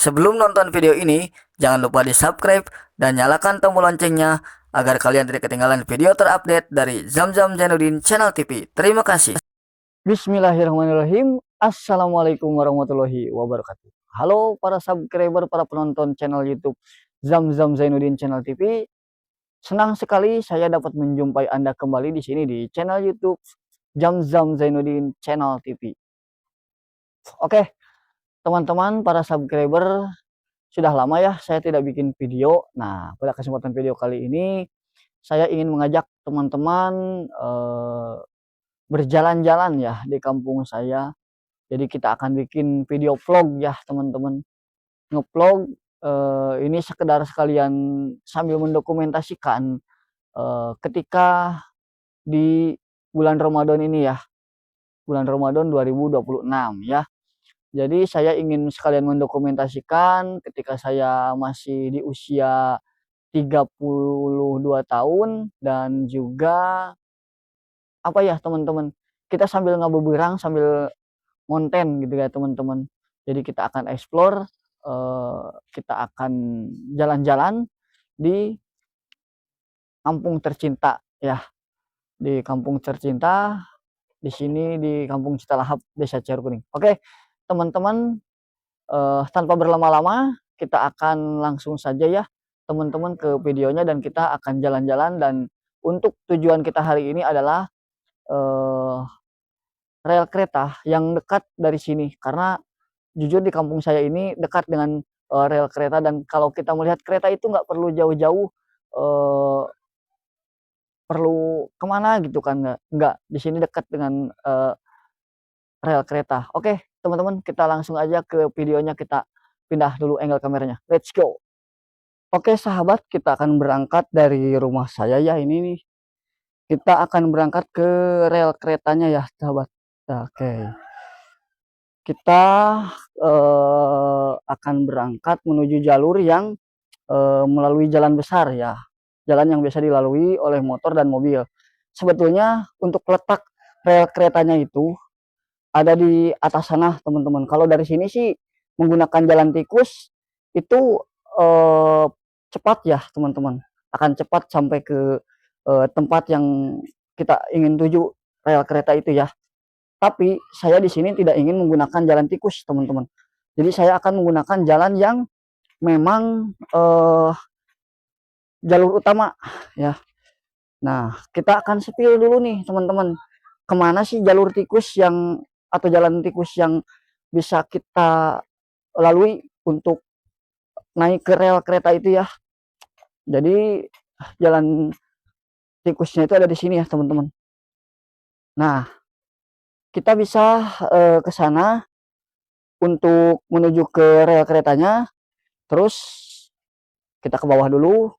Sebelum nonton video ini, jangan lupa di-subscribe dan nyalakan tombol loncengnya agar kalian tidak ketinggalan video terupdate dari Zamzam Zainuddin Channel TV. Terima kasih. Bismillahirrahmanirrahim. Assalamualaikum warahmatullahi wabarakatuh. Halo para subscriber, para penonton channel YouTube Zamzam Zainuddin Channel TV. Senang sekali saya dapat menjumpai Anda kembali di sini di channel YouTube Zamzam Zainuddin Channel TV. Oke, teman-teman para subscriber, sudah lama ya saya tidak bikin video. Nah, pada kesempatan video kali ini saya ingin mengajak teman-teman berjalan-jalan ya di kampung saya. Jadi kita akan bikin video vlog ya teman-teman. Ngevlog ini sekedar sekalian sambil mendokumentasikan ketika di bulan Ramadan ini ya. Bulan Ramadan 2026 ya. Jadi saya ingin sekalian mendokumentasikan ketika saya masih di usia 32 tahun dan juga apa ya teman-teman, kita sambil ngabuburit sambil ngonten gitu ya teman-teman. Jadi kita akan explore, kita akan jalan-jalan di kampung tercinta ya, di kampung tercinta di sini di Kampung Citalahap, Desa Ciarukuning. Oke, teman-teman, tanpa berlama-lama kita akan langsung saja ya teman-teman ke videonya dan kita akan jalan-jalan. Dan untuk tujuan kita hari ini adalah rel kereta yang dekat dari sini, karena jujur di kampung saya ini dekat dengan rel kereta, dan kalau kita melihat kereta itu nggak perlu jauh-jauh, perlu kemana gitu kan, nggak di sini dekat dengan rel kereta. Oke teman-teman, kita langsung aja ke videonya, kita pindah dulu angle kameranya, let's go. Oke sahabat, kita akan berangkat dari rumah saya ya, ini nih kita akan berangkat ke rel keretanya ya sahabat. Oke, kita akan berangkat menuju jalur yang melalui jalan besar ya, jalan yang biasa dilalui oleh motor dan mobil. Sebetulnya untuk letak rel keretanya itu ada di atas sana teman-teman. Kalau dari sini sih menggunakan jalan tikus itu cepat ya teman-teman, akan cepat sampai ke tempat yang kita ingin tuju rel kereta itu ya. Tapi saya di sini tidak ingin menggunakan jalan tikus teman-teman. Jadi saya akan menggunakan jalan yang memang jalur utama ya. Nah, kita akan spill dulu nih teman-teman, kemana sih jalur tikus yang atau jalan tikus yang bisa kita lalui untuk naik ke rel kereta itu ya. Jadi jalan tikusnya itu ada di sini ya teman-teman. Nah, kita bisa ke sana untuk menuju ke rel keretanya. Terus kita ke bawah dulu.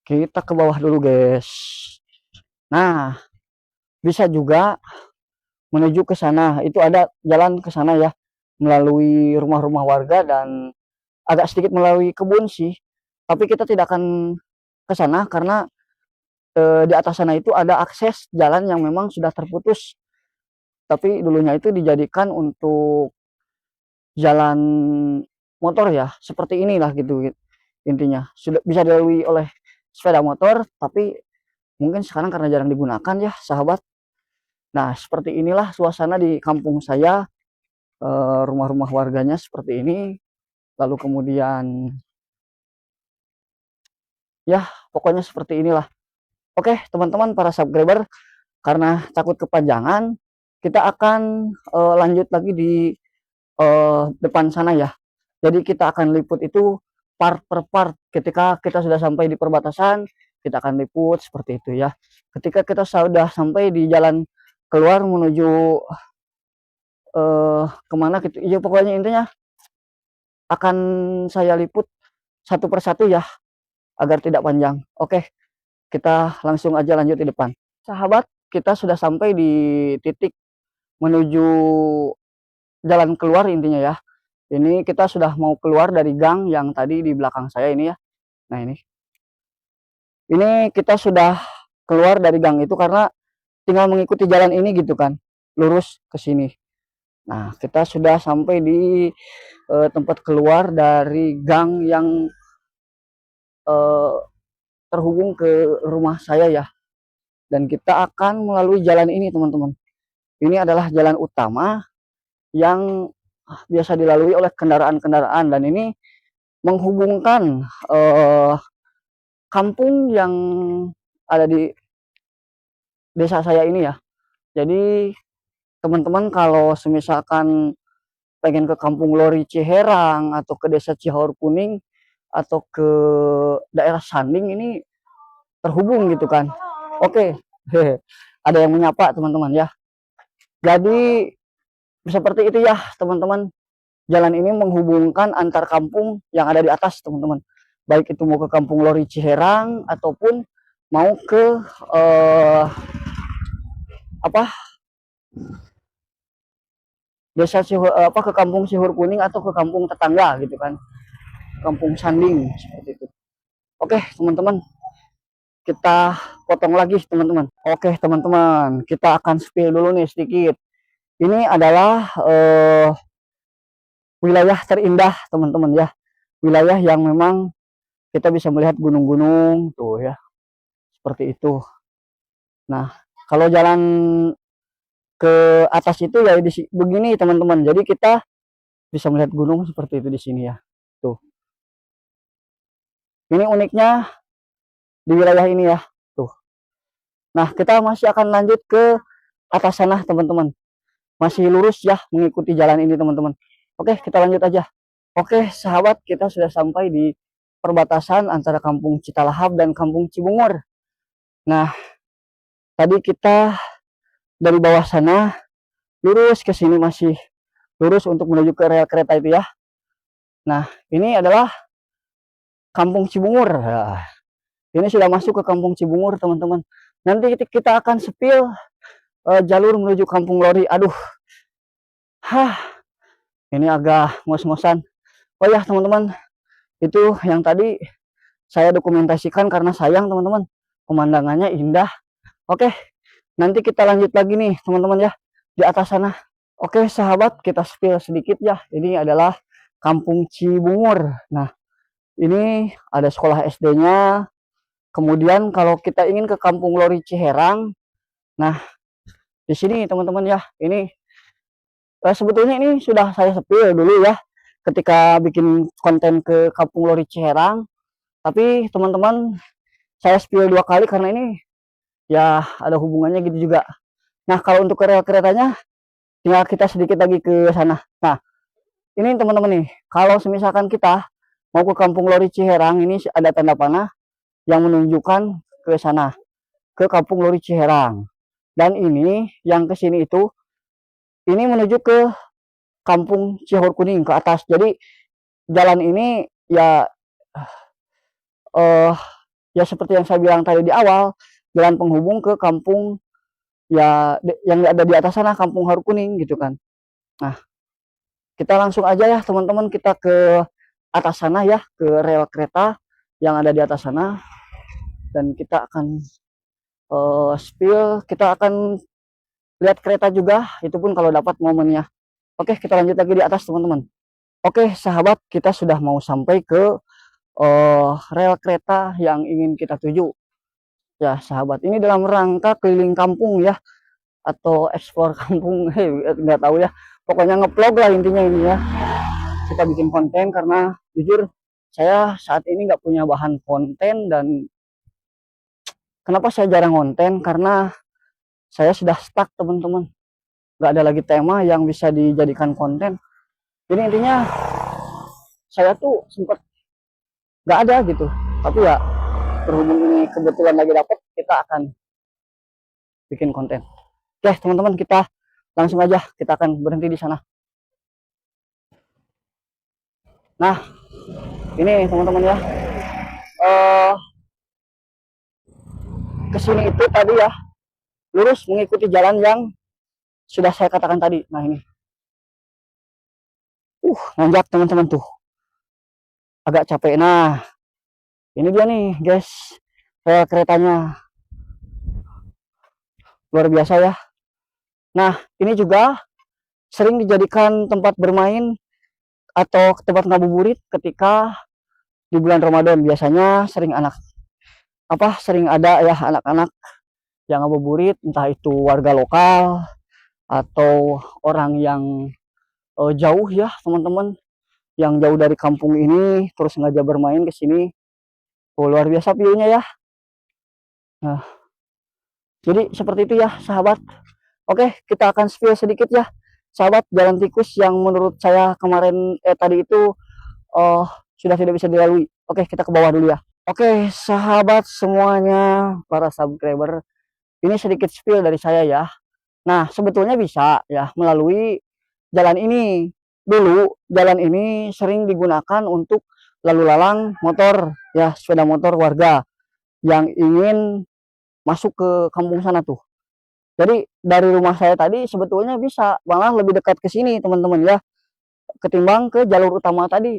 Kita ke bawah dulu guys. Nah, bisa juga menuju ke sana. Itu ada jalan ke sana ya, melalui rumah-rumah warga dan agak sedikit melalui kebun sih. Tapi kita tidak akan ke sana karena di atas sana itu ada akses jalan yang memang sudah terputus. Tapi dulunya itu dijadikan untuk jalan motor ya, seperti inilah gitu intinya. Sudah bisa dilalui oleh sepeda motor, tapi mungkin sekarang karena jarang digunakan ya sahabat. Nah, seperti inilah suasana di kampung saya, rumah-rumah warganya seperti ini. Lalu kemudian ya pokoknya seperti inilah. Oke teman-teman para subscriber, karena takut kepanjangan, kita akan lanjut lagi di depan sana ya. Jadi kita akan liput itu part per part. Ketika kita sudah sampai di perbatasan, kita akan liput seperti itu ya. Ketika kita sudah sampai di jalan keluar menuju kemana gitu ya, pokoknya intinya akan saya liput satu persatu ya, agar tidak panjang. Oke, kita langsung aja lanjut di depan sahabat. Kita sudah sampai di titik menuju jalan keluar intinya ya. Ini kita sudah mau keluar dari gang yang tadi di belakang saya ini ya. Nah ini kita sudah keluar dari gang itu karena tinggal mengikuti jalan ini gitu kan, lurus ke sini. Nah, kita sudah sampai di tempat keluar dari gang yang eh, terhubung ke rumah saya ya. Dan kita akan melalui jalan ini, teman-teman. Ini adalah jalan utama yang biasa dilalui oleh kendaraan-kendaraan, dan ini menghubungkan kampung yang ada di desa saya ini ya. Jadi teman-teman kalau semisalkan pengen ke Kampung Lori Ciherang atau ke Desa Cihor Kuning atau ke daerah Sanding, ini terhubung gitu kan. Oke, ada yang menyapa teman-teman ya. Jadi seperti itu ya teman-teman. Jalan ini menghubungkan antar kampung yang ada di atas teman-teman. Baik itu mau ke Kampung Lori Ciherang ataupun mau ke apa desa Cihur, ke Kampung Cihur Kuning atau ke kampung tetangga gitu kan. Kampung Sanding seperti itu. Oke teman-teman, kita potong lagi teman-teman. Oke teman-teman, kita akan spill dulu nih sedikit. Ini adalah wilayah terindah teman-teman ya. Wilayah yang memang kita bisa melihat gunung-gunung tuh ya. Seperti itu. Nah, kalau jalan ke atas itu ya begini teman-teman. Jadi kita bisa melihat gunung seperti itu di sini ya. Tuh. Ini uniknya di wilayah ini ya. Tuh. Nah, kita masih akan lanjut ke atas sana teman-teman. Masih lurus ya mengikuti jalan ini teman-teman. Oke, kita lanjut aja. Oke, sahabat, kita sudah sampai di perbatasan antara Kampung Citalahap dan Kampung Cibungur. Nah, tadi kita dari bawah sana lurus ke sini, masih lurus untuk menuju ke rel kereta itu ya. Nah, ini adalah Kampung Cibungur. Nah, ini sudah masuk ke Kampung Cibungur teman-teman. Nanti kita akan sepil jalur menuju Kampung Lori. Aduh, ini agak ngos-ngosan. Oh ya teman-teman, itu yang tadi saya dokumentasikan karena sayang teman-teman, pemandangannya indah. Oke, nanti kita lanjut lagi nih teman-teman ya, di atas sana. Oke sahabat, kita spill sedikit ya. Ini adalah Kampung Cibungur. Nah, ini ada sekolah SD-nya. Kemudian kalau kita ingin ke Kampung Lori Ciherang, nah di sini teman-teman ya, ini sebetulnya ini sudah saya spill dulu ya ketika bikin konten ke Kampung Lori Ciherang. Tapi teman-teman, saya spill 2 kali karena ini ya ada hubungannya gitu juga. Nah, kalau untuk rel keretanya tinggal kita sedikit lagi ke sana. Nah, ini teman-teman nih, kalau misalkan kita mau ke Kampung Lori Ciherang, ini ada tanda panah yang menunjukkan ke sana, ke Kampung Lori Ciherang. Dan ini yang ke sini itu, ini menuju ke Kampung Cihor Kuning ke atas. Jadi jalan ini ya ya seperti yang saya bilang tadi di awal, jalan penghubung ke kampung ya yang ada di atas sana, Kampung Haru Kuning gitu kan. Nah, kita langsung aja ya teman-teman, kita ke atas sana ya, ke rel kereta yang ada di atas sana, dan kita akan spill, kita akan lihat kereta juga, itu pun kalau dapat momennya. Oke, kita lanjut lagi di atas teman-teman. Oke sahabat, kita sudah mau sampai ke rel kereta yang ingin kita tuju ya sahabat. Ini dalam rangka keliling kampung ya, atau explore kampung, nggak tahu ya, pokoknya ngevlog lah intinya ini ya. Kita bikin konten karena jujur saya saat ini nggak punya bahan konten. Dan kenapa saya jarang konten, karena saya sudah stuck teman-teman, nggak ada lagi tema yang bisa dijadikan konten. Jadi intinya saya tuh sempat nggak ada gitu, tapi ya berhubung ini kebetulan lagi dapet, kita akan bikin konten. Oke teman-teman, kita langsung aja, kita akan berhenti di sana. Nah, ini teman-teman ya, kesini itu tadi ya lurus mengikuti jalan yang sudah saya katakan tadi. Nah ini nanjak teman-teman, tuh agak capek. Nah ini dia nih guys, rel keretanya. luar biasa ya. Nah, ini juga sering dijadikan tempat bermain atau tempat ngabuburit ketika di bulan Ramadan. Biasanya sering ada ya anak-anak yang ngabuburit, entah itu warga lokal atau orang yang jauh ya teman-teman, yang jauh dari kampung ini terus sengaja bermain ke sini. Oh, luar biasa view-nya ya. Nah, jadi seperti itu ya sahabat. Oke, kita akan spill sedikit ya sahabat, jalan tikus yang menurut saya kemarin tadi itu oh sudah tidak bisa dilalui. Oke, kita ke bawah dulu ya. Oke, sahabat semuanya, para subscriber, ini sedikit spill dari saya ya. Nah, sebetulnya bisa ya melalui jalan ini. Dulu jalan ini sering digunakan untuk lalu lalang motor ya, sepeda motor warga yang ingin masuk ke kampung sana tuh. Jadi dari rumah saya tadi sebetulnya bisa malah lebih dekat ke sini teman-teman ya, ketimbang ke jalur utama tadi.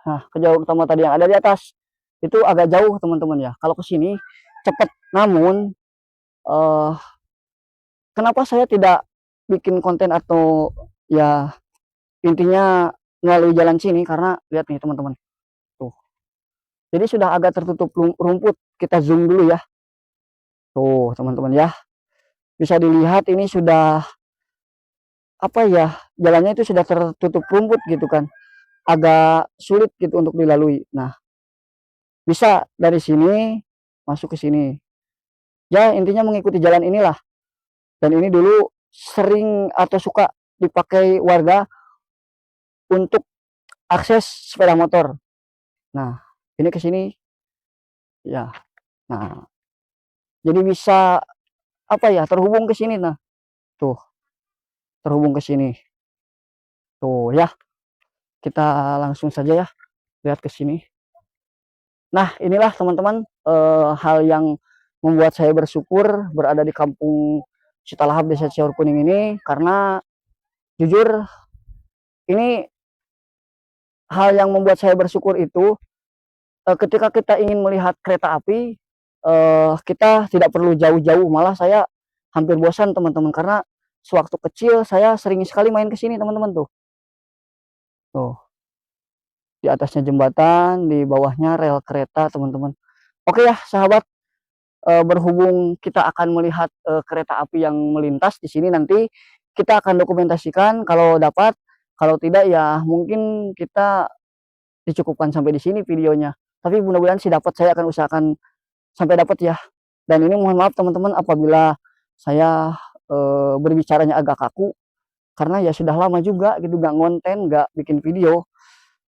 Nah, ke jalur utama tadi yang ada di atas itu agak jauh teman-teman ya. Kalau ke sini cepat, namun eh, kenapa saya tidak bikin konten atau ya intinya melalui jalan sini, karena lihat nih teman-teman tuh, jadi sudah agak tertutup rumput. Kita zoom dulu ya, tuh teman-teman ya, bisa dilihat ini sudah apa ya, jalannya itu sudah tertutup rumput gitu kan, agak sulit gitu untuk dilalui. Nah, bisa dari sini masuk ke sini ya, intinya mengikuti jalan inilah. Dan ini dulu sering atau suka dipakai warga untuk akses sepeda motor. Nah, ini ke sini ya. Nah, jadi bisa apa ya, terhubung ke sini. Nah, tuh, terhubung ke sini. Tuh ya, kita langsung saja ya lihat ke sini. Nah, inilah teman-teman hal yang membuat saya bersyukur berada di kampung Citalahap, Desa Ciaur Kuning ini, karena jujur ini hal yang membuat saya bersyukur itu ketika kita ingin melihat kereta api, kita tidak perlu jauh-jauh, malah saya hampir bosan teman-teman, karena sewaktu kecil saya sering sekali main ke sini teman-teman tuh. Tuh, di atasnya jembatan, di bawahnya rel kereta teman-teman. Oke ya sahabat, berhubung kita akan melihat kereta api yang melintas di sini, nanti kita akan dokumentasikan kalau dapat, kalau tidak ya mungkin kita dicukupkan sampai di sini videonya. Tapi mudah-mudahan sih dapat, saya akan usahakan sampai dapat ya. Dan ini mohon maaf teman-teman apabila saya berbicaranya agak kaku, karena ya sudah lama juga gitu nggak ngonten, nggak bikin video,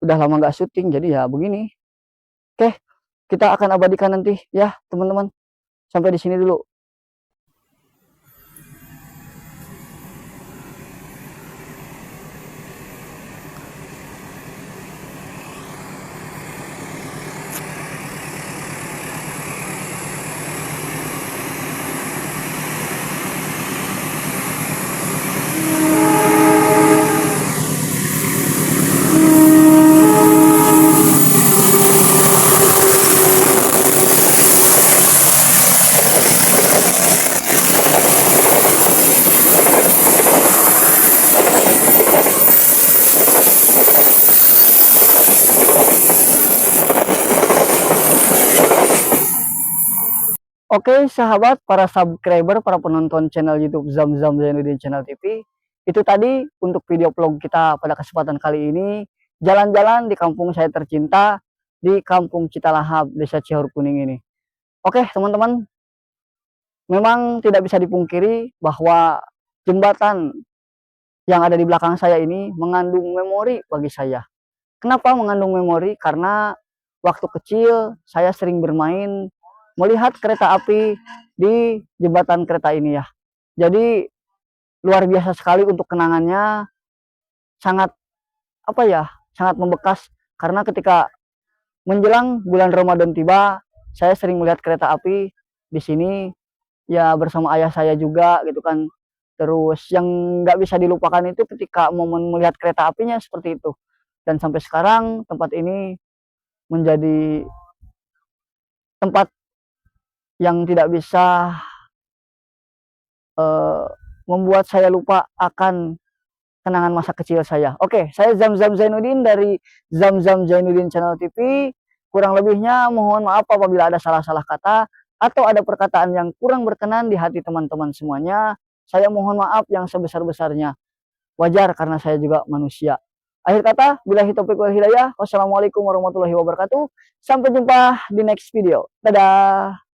udah lama nggak syuting, jadi ya begini. Oke, kita akan abadikan nanti ya teman-teman. Sampai di sini dulu. Oke sahabat, para subscriber, para penonton channel YouTube Zamzam Zainuddin Channel TV, itu tadi untuk video vlog kita pada kesempatan kali ini, jalan-jalan di kampung saya tercinta, di kampung Citalahap, Desa Ciaur Kuning ini. Oke teman-teman, memang tidak bisa dipungkiri bahwa jembatan yang ada di belakang saya ini mengandung memori bagi saya. Kenapa mengandung memori? Karena waktu kecil saya sering bermain melihat kereta api di jembatan kereta ini ya. Jadi luar biasa sekali untuk kenangannya, sangat apa ya, sangat membekas, karena ketika menjelang bulan Ramadan tiba, saya sering melihat kereta api di sini ya bersama ayah saya juga gitu kan. Terus yang nggak bisa dilupakan itu ketika momen melihat kereta apinya seperti itu. Dan sampai sekarang tempat ini menjadi tempat yang tidak bisa membuat saya lupa akan kenangan masa kecil saya. Oke, saya Zamzam Zainuddin dari Zamzam Zainuddin Channel TV. Kurang lebihnya mohon maaf apabila ada salah-salah kata atau ada perkataan yang kurang berkenan di hati teman-teman semuanya. Saya mohon maaf yang sebesar-besarnya. Wajar karena saya juga manusia. Akhir kata, billahi taufiq wal hidayah. Wassalamualaikum warahmatullahi wabarakatuh. Sampai jumpa di next video. Dadah.